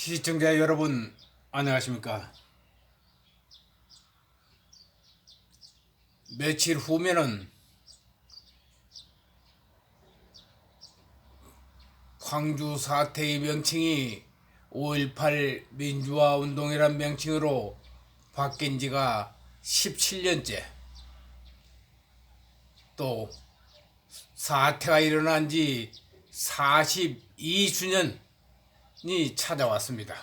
시청자 여러분, 안녕하십니까? 며칠 후면은 광주 사태의 명칭이 5.18 민주화 운동이란 명칭으로 바뀐 지가 17년째, 또 사태가 일어난 지 42주년이 찾아왔습니다.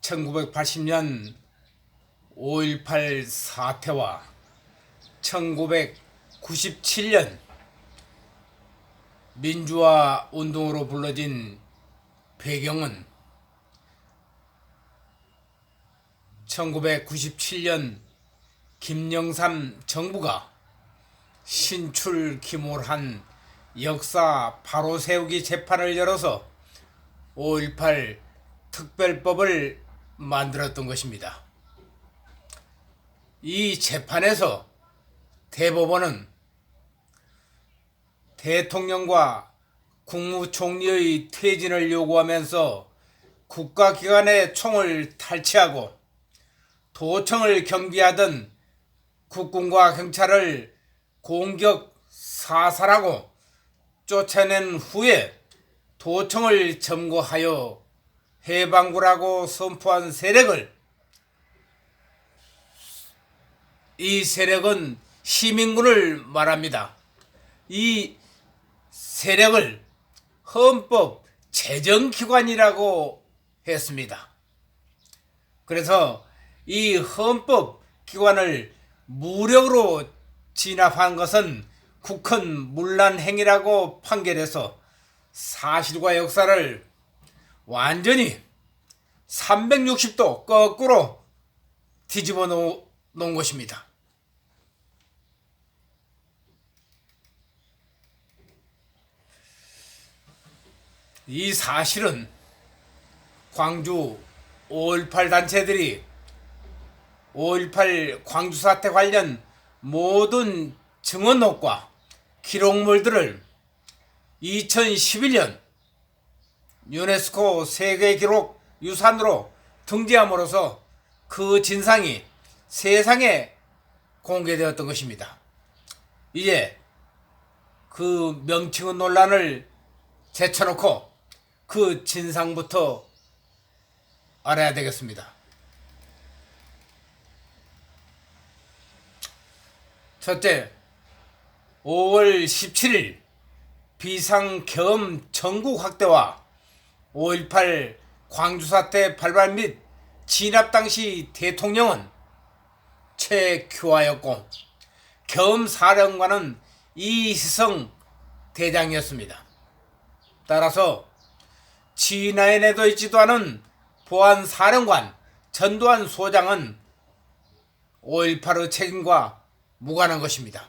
1980년 5.18 사태와 1997년 민주화 운동으로 불러진 배경은 1997년 김영삼 정부가 신출귀몰한 역사 바로 세우기 재판을 열어서 5.18 특별법을 만들었던 것입니다. 이 재판에서 대법원은 대통령과 국무총리의 퇴진을 요구하면서 국가기관의 총을 탈취하고 도청을 경비하던 국군과 경찰을 공격 사살하고 쫓아낸 후에 도청을 점거하여 해방구라고 선포한 세력을, 이 세력은 시민군을 말합니다. 이 세력을 헌법 제정기관이라고 했습니다. 그래서 이 헌법 기관을 무력으로 진압한 것은 국헌 문란 행위라고 판결해서 사실과 역사를 완전히 360도 거꾸로 뒤집어 놓은 것입니다. 이 사실은 광주 5.18 단체들이 5.18 광주 사태 관련 모든 증언록과 기록물들을 2011년 유네스코 세계기록 유산으로 등재함으로써 그 진상이 세상에 공개되었던 것입니다. 이제 그 명칭의 논란을 제쳐놓고 그 진상부터 알아야 되겠습니다. 첫째, 5월 17일 비상계엄 전국 확대와 5.18 광주사태 발발 및 진압 당시 대통령은 최규하였고 계엄사령관은 이희성 대장이었습니다. 따라서 진화에 내도 있지도 않은 보안사령관 전두환 소장은 5.18의 책임과 무관한 것입니다.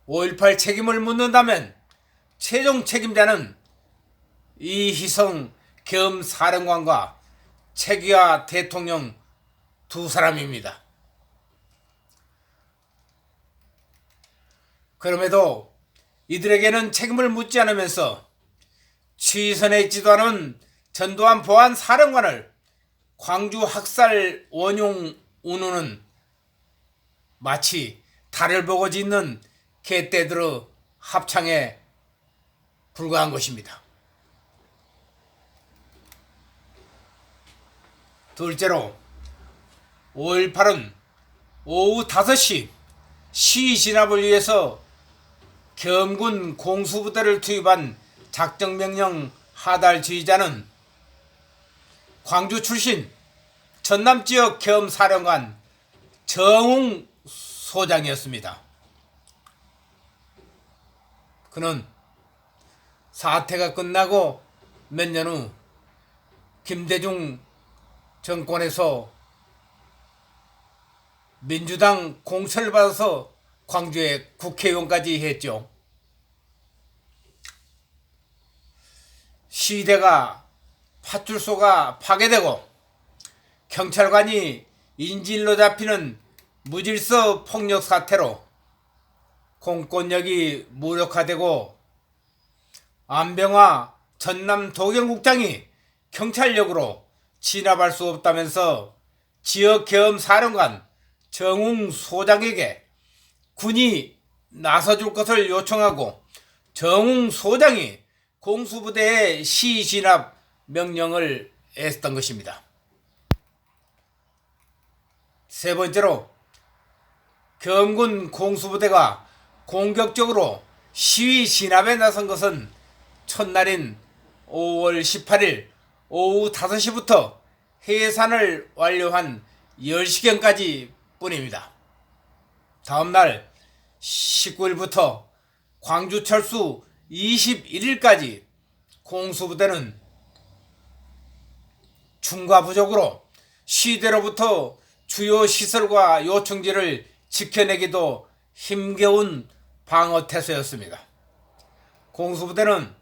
5.18 책임을 묻는다면 최종 책임자는 이희성 계엄사령관과 최규하 대통령 두 사람입니다. 그럼에도 이들에게는 책임을 묻지 않으면서 취선해 있지도 않은 전두환 보안사령관을 광주 학살 원흉 운운은 마치 달을 보고 짖는 개떼들의 합창에 불과한 것입니다. 둘째로 5.18은 오후 5시 시 진압을 위해서 계엄군 공수부대를 투입한 작전명령 하달지휘자는 광주 출신 전남지역 계엄사령관 정웅 소장이었습니다. 그는 사태가 끝나고 몇 년 후 김대중 정권에서 민주당 공천을 받아서 광주의 국회의원까지 했죠. 시대가 파출소가 파괴되고 경찰관이 인질로 잡히는 무질서 폭력 사태로 공권력이 무력화되고 안병화 전남 도경국장이 경찰력으로 진압할 수 없다면서 지역계엄사령관 정웅 소장에게 군이 나서줄 것을 요청하고 정웅 소장이 공수부대에 시진압 명령을 했던 것입니다. 세 번째로 계엄군 공수부대가 공격적으로 시위 진압에 나선 것은 첫날인 5월 18일 오후 5시부터 해산을 완료한 10시경까지 뿐입니다. 다음날 19일부터 광주철수 21일까지 공수부대는 중과 부족으로 시대로부터 주요 시설과 요충지를 지켜내기도 힘겨운 방어태세였습니다. 공수부대는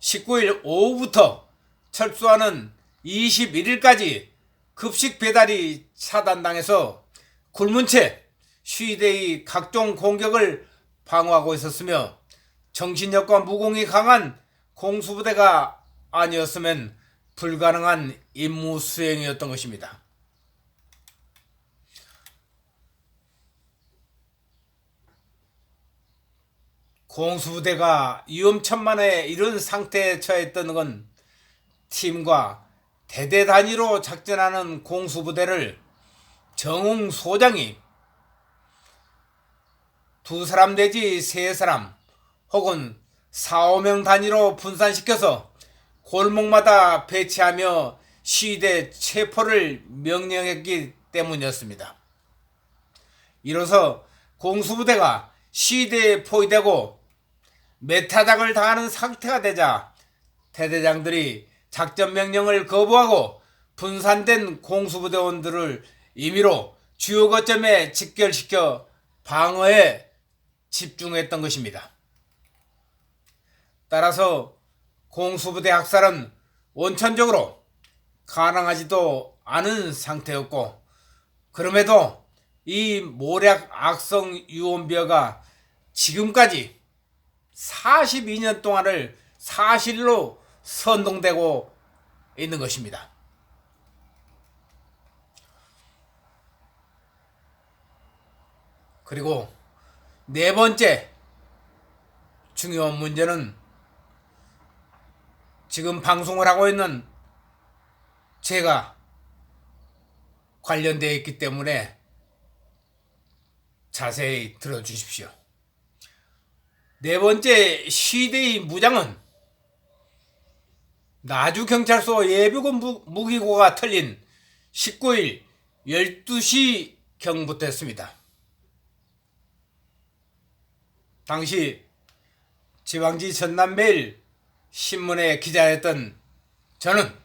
19일 오후부터 철수하는 21일까지 급식 배달이 차단당해서 굶은 채 시위대의 각종 공격을 방어하고 있었으며 정신력과 무공이 강한 공수부대가 아니었으면 불가능한 임무 수행이었던 것입니다. 공수부대가 위험천만에 이런 상태에 처했던 건 팀과 대대 단위로 작전하는 공수부대를 정웅 소장이 2사람 내지 3사람 혹은 4, 5명 단위로 분산시켜서 골목마다 배치하며 시위대 체포를 명령했기 때문이었습니다. 이로써 공수부대가 시위대에 포위되고 매타작을 당하는 상태가 되자 대대장들이 작전 명령을 거부하고 분산된 공수부대원들을 임의로 주요 거점에 직결시켜 방어에 집중했던 것입니다. 따라서 공수부대 학살은 원천적으로 가능하지도 않은 상태였고, 그럼에도 이 모략 악성 유언비어가 지금까지 42년 동안을 사실로 선동되고 있는 것입니다. 그리고 네 번째 중요한 문제는 지금 방송을 하고 있는 제가 관련되어 있기 때문에 자세히 들어주십시오. 네 번째 시대의 무장은 나주경찰서 예비군 무기고가 털린 19일 12시경부터 했습니다. 당시 지방지 전남매일 신문에 기자였던 저는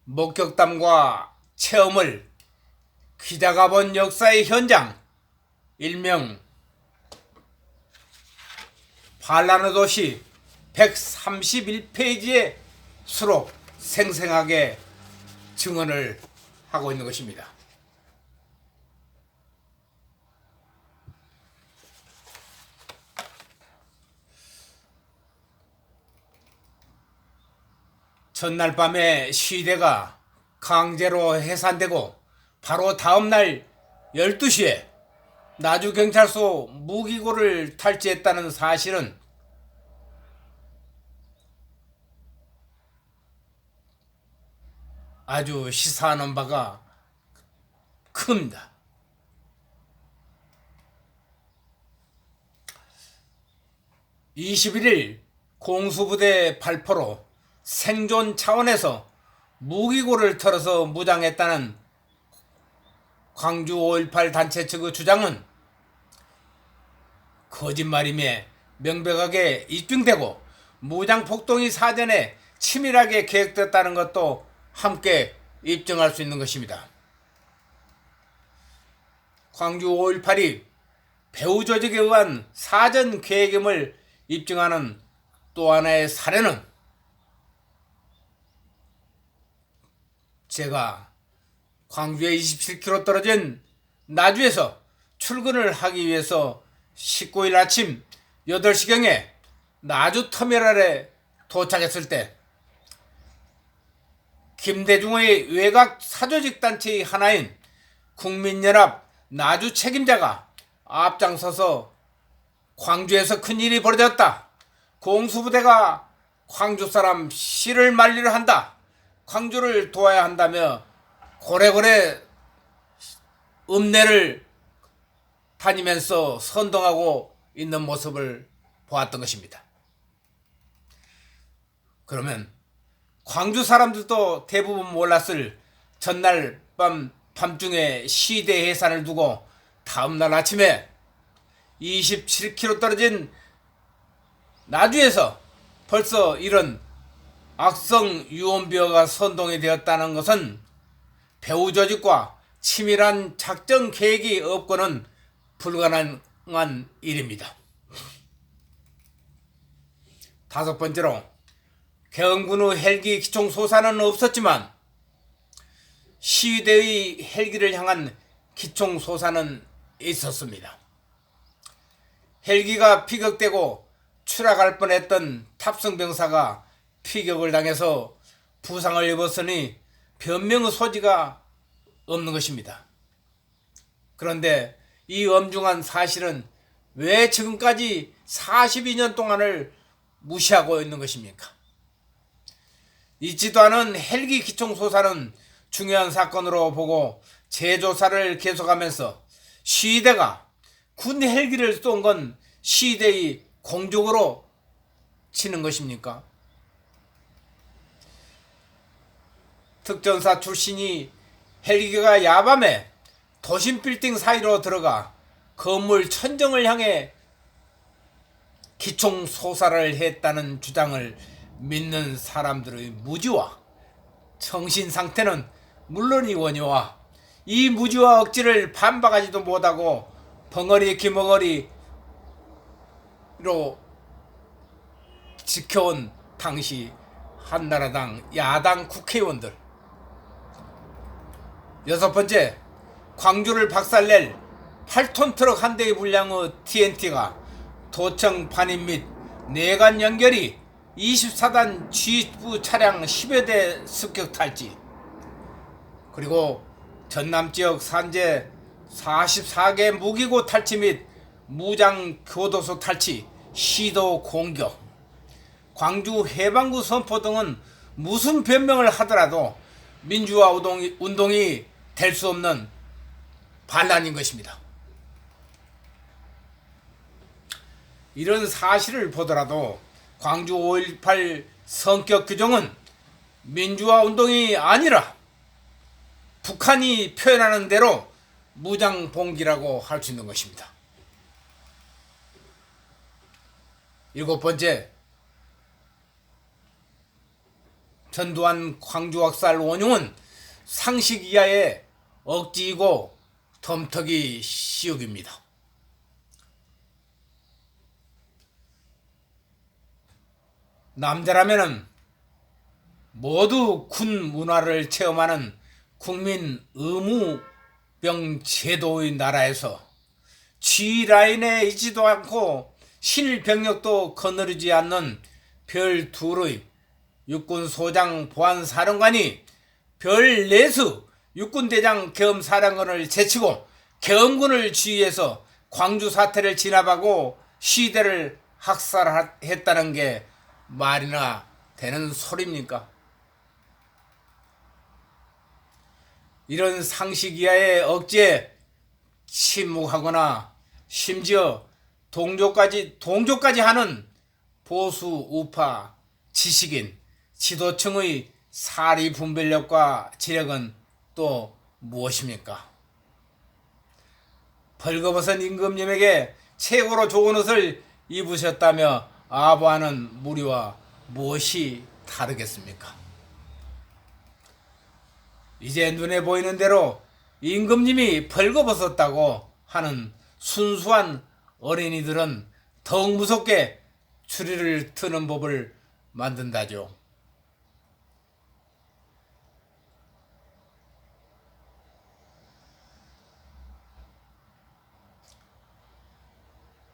목격담과 체험을 기자가 본 역사의 현장, 일명 반란의 도시 131페이지에 수록 생생하게 증언을 하고 있는 것입니다. 전날 밤에 시위대가 강제로 해산되고 바로 다음날 12시에 나주경찰서 무기고를 탈취했다는 사실은 아주 시사하는 바가 큽니다. (21일) 공수부대 발포로 생존 차원에서 무기고를 털어서 무장했다는 광주 5.18 단체 측의 주장은 거짓말임에 명백하게 입증되고 무장폭동이 사전에 치밀하게 계획됐다는 것도 함께 입증할 수 있는 것입니다. 광주 5.18이 배후 조직에 의한 사전 계획임을 입증하는 또 하나의 사례는 제가 광주에 27km 떨어진 나주에서 출근을 하기 위해서 19일 아침 8시경에 나주 터미널에 도착했을 때 김대중의 외곽 사조직 단체의 하나인 국민연합 나주 책임자가 앞장서서 광주에서 큰일이 벌어졌다. 공수부대가 광주 사람 시를 말리려 한다. 광주를 도와야 한다며 고래고래 읍내를 다니면서 선동하고 있는 모습을 보았던 것입니다. 그러면 광주 사람들도 대부분 몰랐을 전날 밤중에 시대 해산을 두고 다음날 아침에 27km 떨어진 나주에서 벌써 이런 악성 유언비어가 선동이 되었다는 것은 배후 조직과 치밀한 작전 계획이 없고는 불가능한 일입니다. 다섯 번째로 개헌군의 헬기 기총 소사는 없었지만 시위대의 헬기를 향한 기총 소사는 있었습니다. 헬기가 피격되고 추락할 뻔했던 탑승병사가 피격을 당해서 부상을 입었으니 변명의 소지가 없는 것입니다. 그런데 이 엄중한 사실은 왜 지금까지 42년 동안을 무시하고 있는 것입니까? 잊지도 않은 헬기 기총 소사는 중요한 사건으로 보고 재조사를 계속하면서 시위대가 군 헬기를 쏜 건 시위대의 공적으로 치는 것입니까? 특전사 출신이 헬기가 야밤에 도심 빌딩 사이로 들어가 건물 천정을 향해 기총 소사를 했다는 주장을 믿는 사람들의 무지와 정신 상태는 물론이거니와 이 무지와 억지를 반박하지도 못하고 벙어리 기머거리로 지켜온 당시 한나라당 야당 국회의원들. 여섯 번째, 광주를 박살낼 8톤 트럭 한 대의 분량의 TNT가 도청 반입 및 내관 연결이 24단 G부 차량 10여 대 습격 탈지, 그리고 전남지역 산재 44개 무기고 탈취 및 무장 교도소 탈취, 시도 공격, 광주 해방구 선포 등은 무슨 변명을 하더라도 민주화 운동이 될 수 없는 반란인 것입니다. 이런 사실을 보더라도 광주 5.18 성격 규정은 민주화 운동이 아니라 북한이 표현하는 대로 무장봉기라고 할 수 있는 것입니다. 일곱 번째, 전두환 광주 학살 원흉은 상식 이하의 억지이고 덤터기 시욕입니다. 남자라면은 모두 군 문화를 체험하는 국민 의무병 제도의 나라에서 G라인에 있지도 않고 실병력도 거느리지 않는 별 둘의 육군소장 보안사령관이 별 넷의 육군대장 겸 사령관을 제치고 계엄군을 지휘해서 광주 사태를 진압하고 시대를 학살했다는 게 말이나 되는 소리입니까? 이런 상식 이하의 억지에 침묵하거나 심지어 동조까지 하는 보수 우파 지식인 지도층의 사리 분별력과 지력은 또 무엇입니까? 벌거벗은 임금님에게 최고로 좋은 옷을 입으셨다며 아부하는 무리와 무엇이 다르겠습니까? 이제 눈에 보이는 대로 임금님이 벌거벗었다고 하는 순수한 어린이들은 더욱 무섭게 추리를 트는 법을 만든다죠.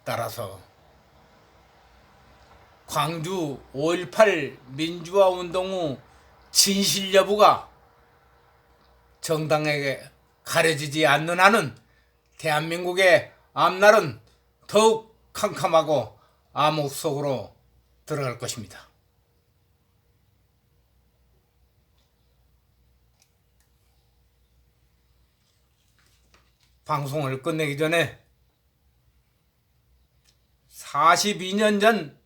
따라서 광주 5.18 민주화 운동 후 진실 여부가 정당에게 가려지지 않는 한은 대한민국의 앞날은 더욱 캄캄하고 암흑 속으로 들어갈 것입니다. 방송을 끝내기 전에 42년 전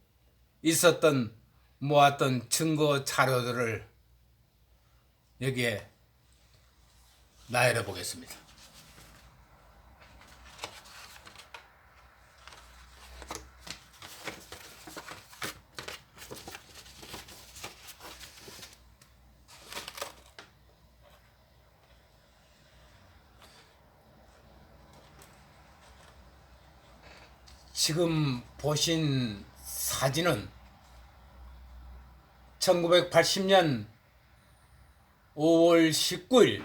있었던 모았던 증거 자료들을 여기에 나열해 보겠습니다. 지금 보신 사진은 1980년 5월 19일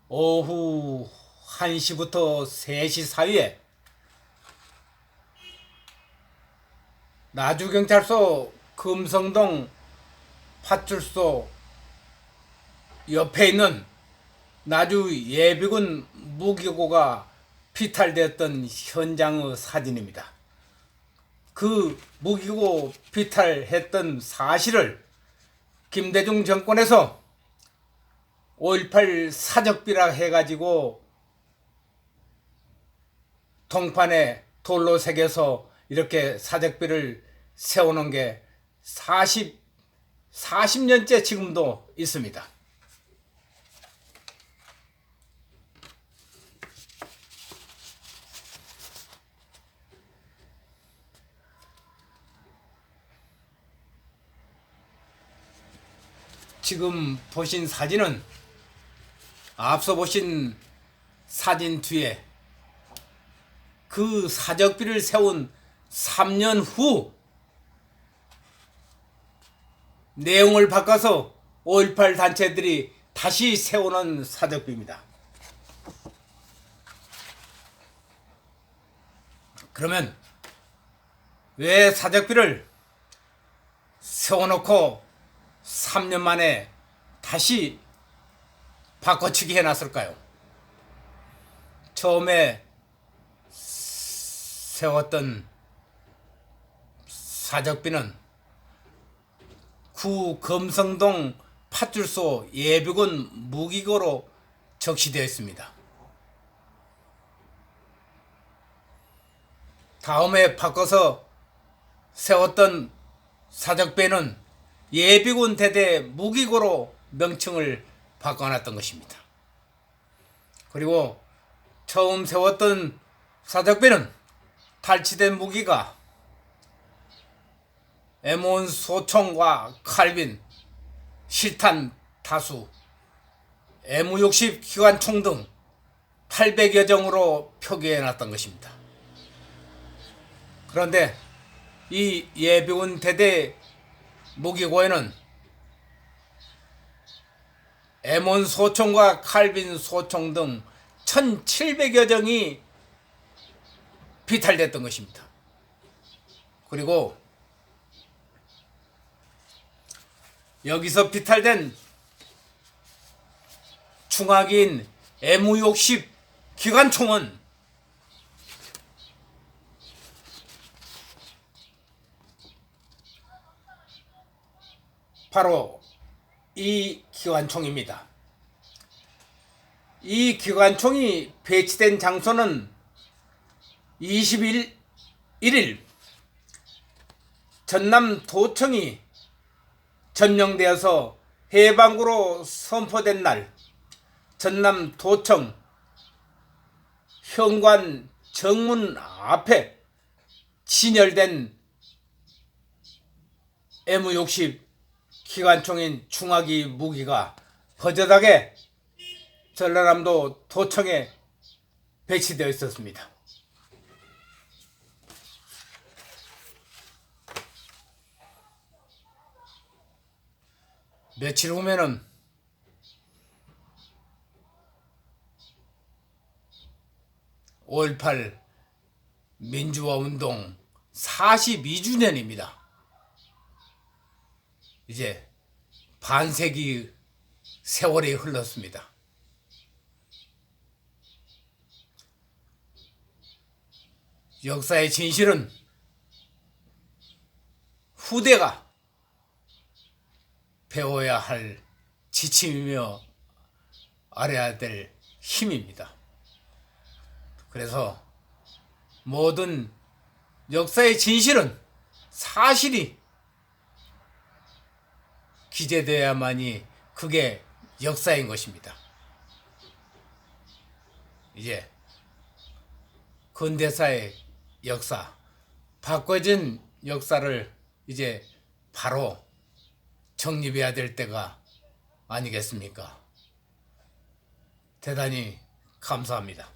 오후 1시부터 3시 사이에 나주경찰서 금성동 파출소 옆에 있는 나주 예비군 무기고가 피탈되었던 현장의 사진입니다. 그 무기고 피탈했던 사실을 김대중 정권에서 5.18 사적비라 해가지고 동판에 돌로 새겨서 이렇게 사적비를 세우는 게 40년째 지금도 있습니다. 지금 보신 사진은 앞서 보신 사진 뒤에 그 사적비를 세운 3년 후 내용을 바꿔서 5.18 단체들이 다시 세우는 사적비입니다. 그러면 왜 사적비를 세워놓고 3년 만에 다시 바꿔치기 해놨을까요? 처음에 세웠던 사적비는 구 금성동 파출소 예비군 무기고로 적시되어 있습니다. 다음에 바꿔서 세웠던 사적배는 예비군 대대 무기고로 명칭을 바꿔놨던 것입니다. 그리고 처음 세웠던 사적배는 탈취된 무기가 M1 소총과 칼빈, 실탄 다수, M60 기관총 등 800여 정으로 표기해놨던 것입니다. 그런데 이 예비군 대대 무기고에는 M1 소총과 칼빈 소총 등 1700여 정이 비탈됐던 것입니다. 그리고 여기서 비탈된 중화기인 M60 기관총은 바로 이 기관총입니다. 이 기관총이 배치된 장소는 21일 전남 도청이 점령되어서 해방구로 선포된 날 전남 도청 현관 정문 앞에 진열된 M60 기관총인 중화기 무기가 버젓하게 전라남도 도청에 배치되어 있었습니다. 며칠 후면은 (5.18) 민주화 운동 42주년입니다. 이제 반세기 세월이 흘렀습니다. 역사의 진실은 후대가 배워야 할 지침이며 알아야 될 힘입니다. 그래서 모든 역사의 진실은 사실이 기재되어야만이 그게 역사인 것입니다. 이제 근대사의 역사, 바꿔진 역사를 이제 바로 정립해야 될 때가 아니겠습니까? 대단히 감사합니다.